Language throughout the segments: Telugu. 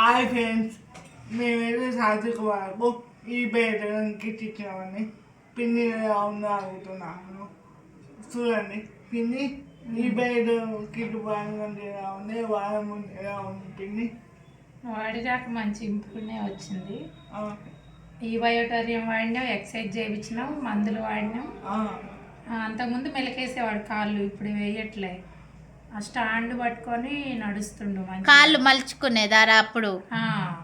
హాయ్ ఫ్రెండ్స్, మేమైతే సాత్విక వరకు ఈ బయటకి ఇచ్చామని పిన్ని ఎలా ఉందో అడుగుతున్నాను. చూడండి పిన్ని, ఈ బయట కిట్ బాగుంది ఎలా ఉంది, వారం ముందు ఎలా ఉంది పిన్ని? వాడిదాక మంచి ఇంప్రూవ్నే వచ్చింది. ఈ బయోటోరియం వాడినాం, ఎక్సర్సైజ్ చేయించినాం, మందులు వాడినాం. అంతకుముందు మెలకేసేవాడు కాళ్ళు, ఇప్పుడు వేయట్లే. ఆ స్టాండ్ పట్టుకొని నడుస్తుండు. కాళ్ళు మలుచుకునేదారా అప్పుడు?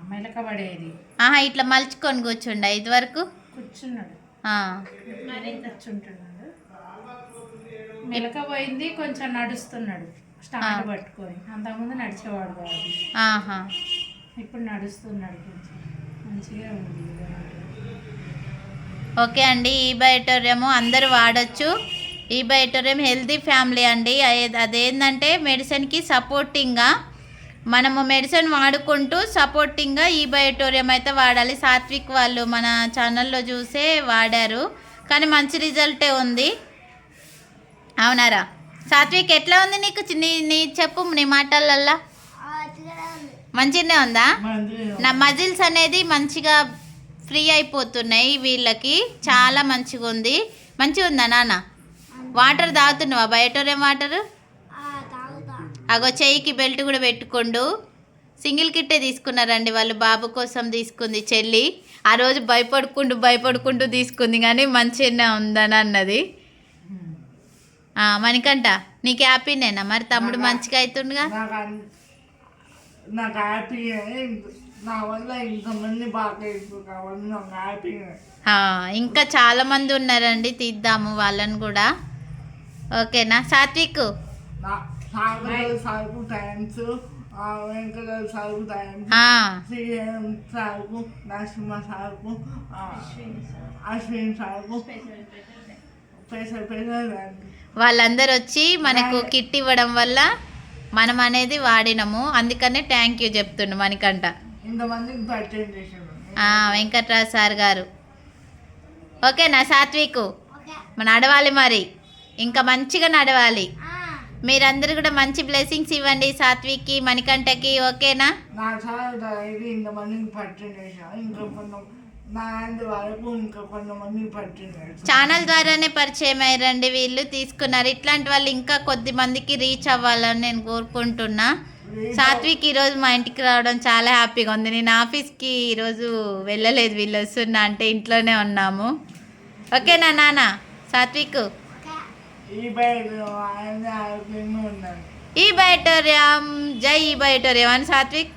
మెలకబడేది. ఇట్లా మలుచుకొని కూర్చుండ ఇది వరకు కూర్చున్నాడు, కూర్చుంటున్నాడు. మెలకపోయింది, కొంచెం నడుస్తున్నాడు స్టాండ్ పట్టుకొని. అంతకుముందు నడిచేవాడు కాదు, ఇప్పుడు నడుస్తున్నాడు. కొంచెం మంచిగా ఉంది. ఓకే అండి, ఈ బయోటోరియం అందరూ వాడచ్చు. ఈ బయోటోరియం హెల్తీ ఫ్యామిలీ అండి. అదేంటంటే మెడిసిన్కి సపోర్టింగ్గా మనము మెడిసిన్ వాడుకుంటూ సపోర్టింగ్గా ఈ బయోటోరియం అయితే వాడాలి. సాత్విక్ వాళ్ళు మన ఛానల్లో చూసే వాడారు, కానీ మంచి రిజల్టే ఉంది. అవునారా సాత్విక్? ఎట్లా ఉంది నీకు? నీ చెప్పు, నీ మాటలల్లా. మంచిగానే ఉందా? నా మజిల్స్ అనేది మంచిగా ఫ్రీ అయిపోతున్నాయి వీళ్ళకి, చాలా మంచిగా ఉంది. మంచిగా ఉందా నాన్న? వాటర్ తాగుతున్నావా? బయోటోరియం వాటర్? అగో చెయ్యికి బెల్ట్ కూడా పెట్టుకోండు. సింగిల్ కిట్టే తీసుకున్నారండి వాళ్ళు, బాబు కోసం తీసుకుంది చెల్లి. ఆ రోజు భయపడుకుంటూ తీసుకుంది, కానీ మంచిగానే ఉందని అన్నది. మణికంట నీకు హ్యాపీనేనా మరి? తమ్ముడు మంచిగా అవుతుండగా? నాకు హ్యాపీ, నా వల్ల ఇంతమంది బాగా కావాలి, నాకు హ్యాపీ. ఇంకా చాలా మంది ఉన్నారండి, తీద్దాము వాళ్ళని కూడా. ఓకేనా సాత్విక్? సార్కు థ్యాంక్స్, వెంకట సార్కు థ్యాంక్స్, శ్రీరామ్ సార్కు, నరసింహ సార్కు, అశ్విన్ సార్కు స్పెషల్ వాళ్ళందరూ వచ్చి మనకు కిట్ ఇవ్వడం వల్ల మనం అనేది వాడినాము, అందుకనే థ్యాంక్ యూ చెప్తుండు మనకంట. ఇంతమందికి పరిచయం చేసాడు వెంకట్రావు సార్ గారు. ఓకేనా సాత్విక్? నడవాలి మరి, ఇంకా మంచిగా నడవాలి. మీరందరూ కూడా మంచి బ్లెస్సింగ్స్ ఇవ్వండి సాత్విక్కి, మణికంఠకి. ఓకేనా? నా ఇది ఇంతమందికి పరిచయం చేశాను, ఇంకా వరకు ఇంకా కొంతమందికి పరిచయం చేశాను. ఛానల్ ద్వారానే పరిచయం అయ్యారండి వీళ్ళు, తీసుకున్నారు. ఇట్లాంటి వాళ్ళు ఇంకా కొద్ది మందికి రీచ్ అవ్వాలని నేను కోరుకుంటున్నా. సాత్విక్ ఈరోజు మా ఇంటికి రావడం చాలా హ్యాపీగా ఉంది. నేను ఆఫీస్కి ఈరోజు వెళ్ళలేదు, వీళ్ళు వస్తున్నా అంటే ఇంట్లోనే ఉన్నాము. ఓకేనా నాన్న? సాత్విక్, ఈ బయోటోరియం జై, ఈ బయోటోరియం అని సాత్విక్.